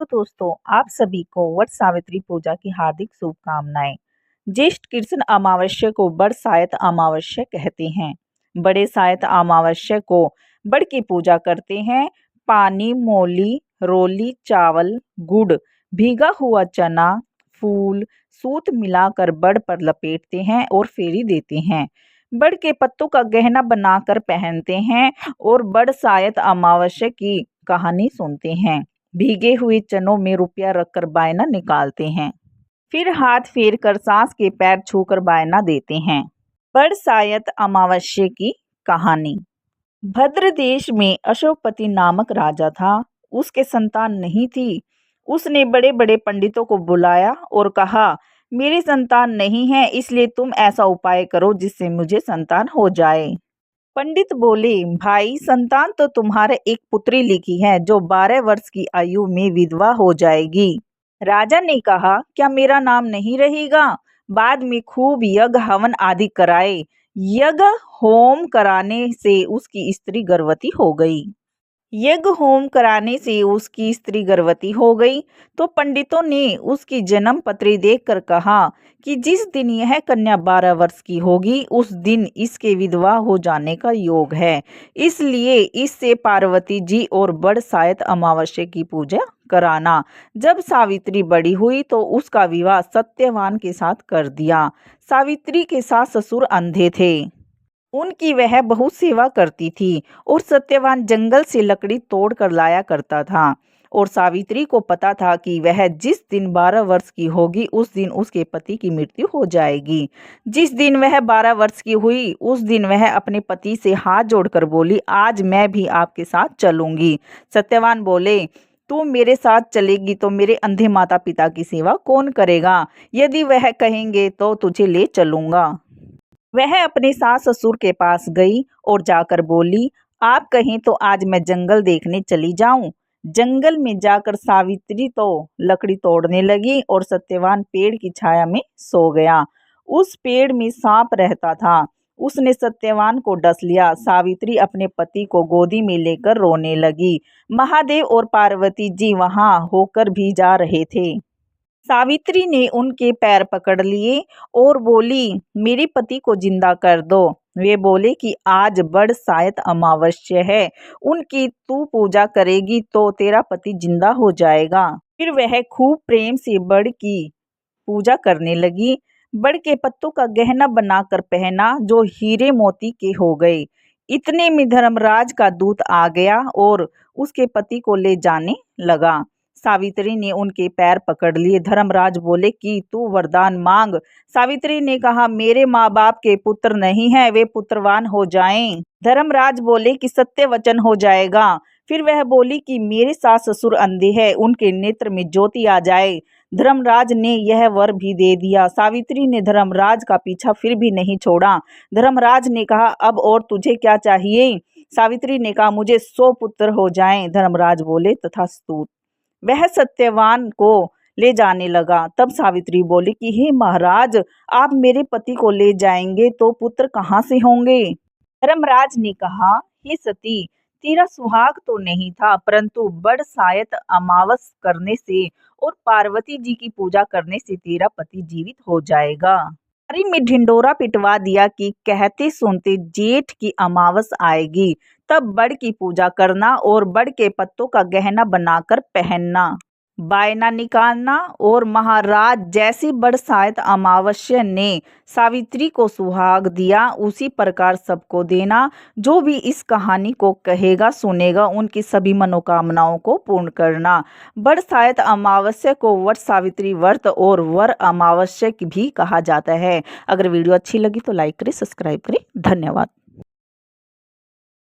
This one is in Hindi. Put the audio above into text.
तो दोस्तों आप सभी को वट सावित्री पूजा की हार्दिक शुभकामनाएं। ज्येष्ठ कृष्ण अमावस्या को बड़ सायत अमावस्या कहते हैं। बड़े सायत अमावस्या को बड़ की पूजा करते हैं। पानी, मोली, रोली, चावल, गुड़, भीगा हुआ चना, फूल, सूत मिलाकर बड़ पर लपेटते हैं और फेरी देते हैं। बड़ के पत्तों का गहना बनाकर पहनते हैं और बड़ सायत अमावस्या की कहानी सुनते हैं। भीगे हुए चनों में रुपया रखकर बायना निकालते हैं। फिर हाथ फेर कर सास के पैर छूकर बायना देते हैं। बड़ सायत अमावस्या की कहानी। भद्र देश में अशोकपति नामक राजा था। उसके संतान नहीं थी। उसने बड़े बड़े पंडितों को बुलाया और कहा, मेरी संतान नहीं है, इसलिए तुम ऐसा उपाय करो जिससे मुझे संतान हो जाए। पंडित बोले, भाई, संतान तो तुम्हारे एक पुत्री लिखी है जो 12 वर्ष की आयु में विधवा हो जाएगी। राजा ने कहा, क्या मेरा नाम नहीं रहेगा? बाद में खूब यज्ञ हवन आदि कराए। यज्ञ होम कराने से उसकी स्त्री गर्भवती हो गई। यज्ञ होम कराने से उसकी स्त्री गर्भवती हो गई तो पंडितों ने उसकी जन्म पत्री देखकर कहा कि जिस दिन यह कन्या 12 वर्ष की होगी उस दिन इसके विधवा हो जाने का योग है, इसलिए इससे पार्वती जी और बड़ सायत अमावस्या की पूजा कराना। जब सावित्री बड़ी हुई तो उसका विवाह सत्यवान के साथ कर दिया। सावित्री के सास ससुर अंधे थे। उनकी वह बहुत सेवा करती थी और सत्यवान जंगल से लकड़ी तोड़ कर लाया करता था। और सावित्री को पता था कि वह जिस दिन 12 वर्ष की होगी उस दिन उसके पति की मृत्यु हो जाएगी। जिस दिन वह 12 वर्ष की हुई उस दिन वह अपने पति से हाथ जोड़कर बोली, आज मैं भी आपके साथ चलूंगी। सत्यवान बोले, तू मेरे साथ चलेगी तो मेरे अंधे माता पिता की सेवा कौन करेगा? यदि वह कहेंगे तो तुझे ले चलूंगा। वह अपने सास ससुर के पास गई और जाकर बोली, आप कहें तो आज मैं जंगल देखने चली जाऊं। जंगल में जाकर सावित्री तो लकड़ी तोड़ने लगी और सत्यवान पेड़ की छाया में सो गया। उस पेड़ में सांप रहता था। उसने सत्यवान को डस लिया। सावित्री अपने पति को गोदी में लेकर रोने लगी। महादेव और पार्वती जी वहां होकर भी जा रहे थे। सावित्री ने उनके पैर पकड़ लिए और बोली, मेरे पति को जिंदा कर दो। वे बोले कि आज बड़ सायत अमावस्या है, उनकी तू पूजा करेगी तो तेरा पति जिंदा हो जाएगा। फिर वह खूब प्रेम से बड़ की पूजा करने लगी। बड़ के पत्तों का गहना बनाकर पहना जो हीरे मोती के हो गए। इतने में धर्मराज का दूत आ गया और उसके पति को ले जाने लगा। सावित्री ने उनके पैर पकड़ लिए। धर्मराज बोले कि तू वरदान मांग। सावित्री ने कहा, मेरे माँ बाप के पुत्र नहीं हैं, वे पुत्रवान हो जाएं। धर्मराज बोले कि सत्य वचन हो जाएगा। फिर वह बोली कि मेरे सास ससुर अंधे हैं, उनके नेत्र में ज्योति आ जाए। धर्मराज ने यह वर भी दे दिया। सावित्री ने धर्मराज का पीछा फिर भी नहीं छोड़ा। धर्मराज ने कहा, अब और तुझे क्या चाहिए? सावित्री ने कहा, मुझे 100 पुत्र हो जाएं। धर्मराज बोले, तथास्तु। वह सत्यवान को ले जाने लगा। तब सावित्री बोली कि हे महाराज, आप मेरे पति को ले जाएंगे तो पुत्र कहाँ से होंगे? धर्मराज ने कहा, हे सती, तेरा सुहाग तो नहीं था, परंतु बड़ सायत अमावस करने से और पार्वती जी की पूजा करने से तेरा पति जीवित हो जाएगा। अरे में ढिंडोरा पिटवा दिया कि कहते सुनते जेठ की अमावस आएगी, तब बड़ की पूजा करना और बड़ के पत्तों का गहना बनाकर पहनना, बायना निकालना। और महाराज, जैसी बड़ सायत अमावस्या ने सावित्री को सुहाग दिया उसी प्रकार सबको देना। जो भी इस कहानी को कहेगा सुनेगा उनकी सभी मनोकामनाओं को पूर्ण करना। बड़ सायत अमावस्या को वट सावित्री व्रत और वर अमावस्या भी कहा जाता है। अगर वीडियो अच्छी लगी तो लाइक करें, सब्सक्राइब करें। धन्यवाद।